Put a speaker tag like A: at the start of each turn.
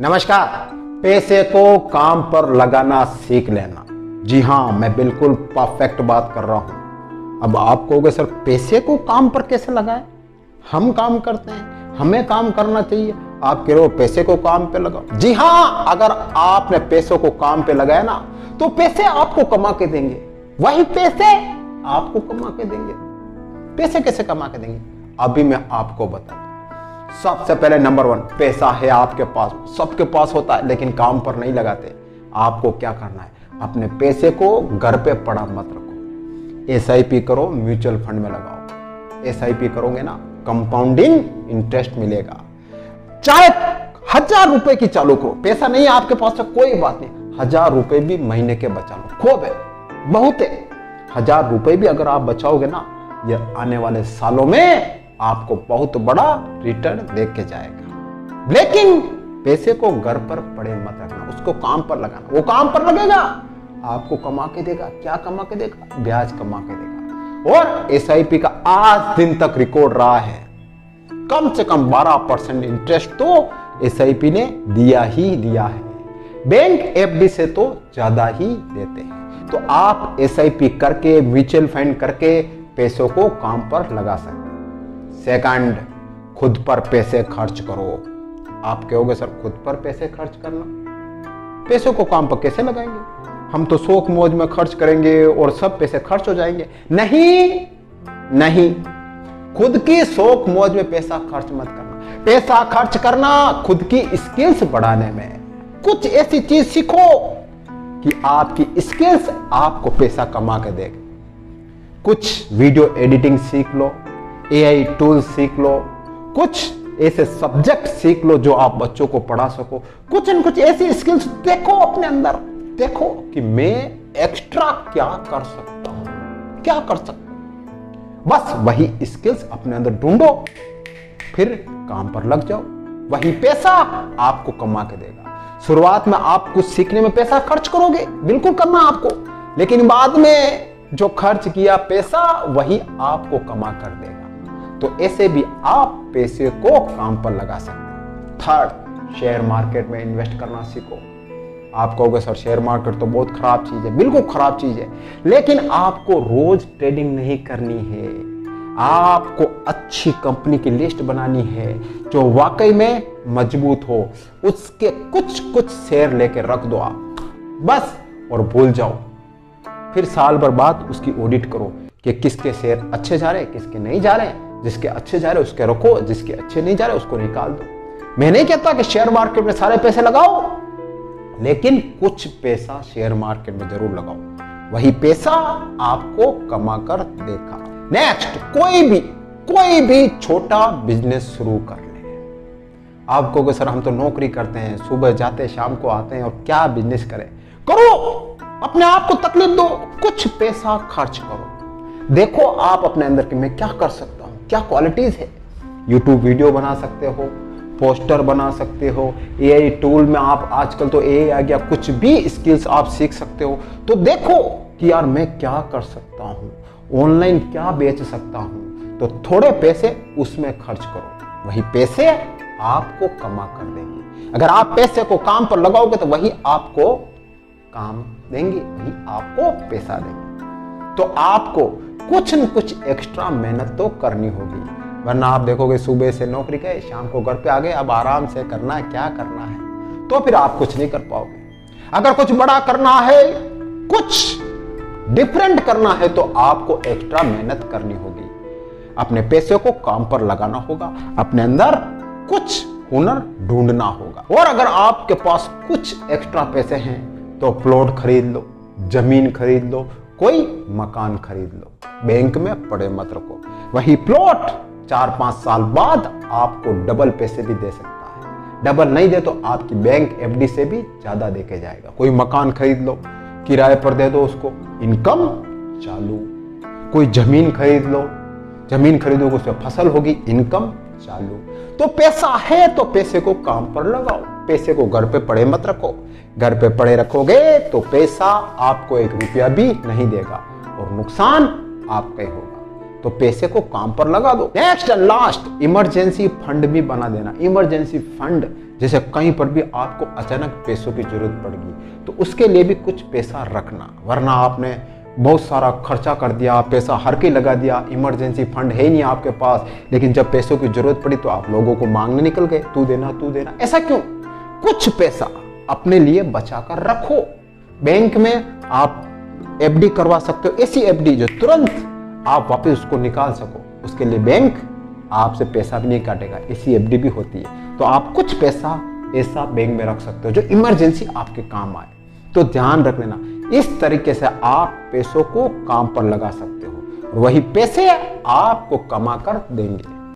A: नमस्कार। पैसे को काम पर लगाना सीख लेना। जी हाँ, मैं बिल्कुल परफेक्ट बात कर रहा हूं। अब आप कहोगे सर पैसे को काम पर कैसे लगाएं? हम काम करते हैं, हमें काम करना चाहिए। आप कह रहे हो पैसे को काम पे लगाओ। जी हाँ, अगर आपने पैसों को काम पे लगाया ना तो पैसे आपको कमा के देंगे। वही पैसे आपको कमा के देंगे। पैसे कैसे कमा के देंगे अभी मैं आपको बताता हूं। सबसे पहले नंबर 1, पैसा है आपके पास, सबके पास होता है लेकिन काम पर नहीं लगाते। आपको क्या करना है, अपने पैसे को घर पे पड़ा मत रखो। SIP करो, म्यूचुअल फंड में लगाओ। SIP करोगे ना, कंपाउंडिंग इंटरेस्ट मिलेगा। चाहे 1000 रुपए की चालू करो, पैसा नहीं है आपके पास तो कोई बात नहीं, 1000 रुपए भी महीने के बचा लो, खूब है, बहुत है। 1000 रुपए भी अगर आप बचाओगे ना, ये आने वाले सालों में आपको बहुत बड़ा रिटर्न दे के जाएगा। लेकिन पैसे को घर पर पड़े मत रखना, उसको काम पर लगाना। वो काम पर लगेगा, आपको कमा के देगा। क्या कमा के देगा? ब्याज कमा के देगा। और SIP का आज दिन तक रिकॉर्ड रहा है, कम से कम 12% इंटरेस्ट तो SIP ने दिया ही दिया है। बैंक FD से तो ज्यादा ही देते हैं। तो आप SIP करके, म्यूचुअल फंड करके पैसों को काम पर लगा सकते हैं। सेकंड, खुद पर पैसे खर्च करो। आप कहोगे सर खुद पर पैसे खर्च करना, पैसों को काम पर कैसे लगाएंगे? हम तो शौक मौज में खर्च करेंगे और सब पैसे खर्च हो जाएंगे। नहीं नहीं, खुद की शौक मौज में पैसा खर्च मत करना। पैसा खर्च करना खुद की स्किल्स बढ़ाने में। कुछ ऐसी चीज सीखो कि आपकी स्किल्स आपको पैसा कमा के देगी। कुछ वीडियो एडिटिंग सीख लो, AI टूल सीख लो, कुछ ऐसे सब्जेक्ट सीख लो जो आप बच्चों को पढ़ा सको। कुछ न कुछ ऐसी स्किल्स देखो अपने अंदर, देखो कि मैं एक्स्ट्रा क्या कर सकता हूं, क्या कर सकता हूं। बस वही स्किल्स अपने अंदर ढूंढो, फिर काम पर लग जाओ। वही पैसा आपको कमा के देगा। शुरुआत में आप कुछ सीखने में पैसा खर्च करोगे, बिल्कुल करना आपको, लेकिन बाद में जो खर्च किया पैसा वही आपको कमा कर देगा। तो ऐसे भी आप पैसे को काम पर लगा सकते हैं। थर्ड, शेयर मार्केट में इन्वेस्ट करना सीखो। आप कहोगे सर शेयर मार्केट तो बहुत खराब चीज है। बिल्कुल खराब चीज है, लेकिन आपको रोज ट्रेडिंग नहीं करनी है। आपको अच्छी कंपनी की लिस्ट बनानी है जो वाकई में मजबूत हो। उसके कुछ शेयर लेके रख दो आप बस, और भूल जाओ। फिर साल भर बाद उसकी ऑडिट करो कि किसके शेयर अच्छे जा रहे हैं, किसके नहीं जा रहे हैं। जिसके अच्छे जा रहे उसके रखो, जिसके अच्छे नहीं जा रहे उसको निकाल दो। मैं नहीं कहता कि शेयर मार्केट में सारे पैसे लगाओ, लेकिन कुछ पैसा शेयर मार्केट में जरूर लगाओ। वही पैसा आपको कमा कर देगा। नेक्स्ट, कोई भी छोटा बिजनेस शुरू कर ले। आप कहोगे सर हम तो नौकरी करते हैं, सुबह जाते शाम को आते हैं, और क्या बिजनेस करें? करो, अपने आप को तकलीफ दो, कुछ पैसा खर्च करो। देखो आप अपने अंदर कि मैं क्या कर सकता हूं, क्या क्वालिटीज है। YouTube वीडियो बना सकते हो, पोस्टर बना सकते हो, AI टूल में आप आजकल तो AI आ गया, कुछ भी स्किल्स आप सीख सकते हो। तो देखो कि यार मैं क्या कर सकता हूं, ऑनलाइन क्या बेच सकता हूं। तो थोड़े पैसे उसमें खर्च करो, वही पैसे आपको कमा कर देंगे। अगर आप पैसे को काम पर लगाओगे तो वही आपको काम देंगे, वही आपको पैसा देंगे। तो आपको कुछ न कुछ एक्स्ट्रा मेहनत तो करनी होगी, वरना आप देखोगे सुबह से नौकरी गए, शाम को घर पे आ गए, अब आराम से करना है, क्या करना है, तो फिर आप कुछ नहीं कर पाओगे। अगर कुछ बड़ा करना है, कुछ डिफरेंट करना है, तो आपको एक्स्ट्रा मेहनत करनी होगी। अपने पैसे को काम पर लगाना होगा, अपने अंदर कुछ हुनर ढूंढना होगा। और अगर आपके पास कुछ एक्स्ट्रा पैसे हैं तो प्लॉट खरीद लो, जमीन खरीद लो, कोई मकान खरीद लो, बैंक में पड़े मत रखो। वही प्लॉट 4-5 साल बाद आपको डबल पैसे भी दे सकता है। डबल नहीं दे तो आपकी बैंक FD से भी ज्यादा देके जाएगा। कोई मकान खरीद लो, किराए पर दे दो उसको, इनकम चालू। कोई जमीन खरीद लो, जमीन खरीदोगे उसमें फसल होगी, इनकम चालू। तो पैसा है तो पैसे को काम पर लगाओ, पैसे को घर पे पड़े मत रखो। घर पे पड़े रखोगे तो पैसा आपको 1 रुपया भी नहीं देगा और नुकसान आपका ही होगा। तो पैसे को काम पर लगा दो। Next and last, emergency fund भी बना देना। इमरजेंसी फंड जैसे कहीं पर भी आपको अचानक पैसों की जरूरत पड़ेगी तो उसके लिए भी कुछ पैसा रखना, वरना आपने बहुत सारा खर्चा कर दिया, पैसा हर के लगा दिया, इमरजेंसी फंड है ही नहीं आपके पास, लेकिन जब पैसों की जरूरत पड़ी तो आप लोगों को मांगने निकल गए, तू देना। ऐसा क्यों? कुछ पैसा अपने लिए बचा कर रखो। बैंक में आप एफडी करवा सकते हो, ऐसी एफडी जो तुरंत आप वापस उसको निकाल सको, उसके लिए बैंक आपसे पैसा भी नहीं काटेगा, ऐसी एफडी भी होती है। तो आप कुछ पैसा ऐसा बैंक में रख सकते हो जो इमरजेंसी आपके काम आए। तो ध्यान रख लेना, इस तरीके से आप पैसों को काम पर लगा सकते हो और वही पैसे आपको कमा कर देंगे।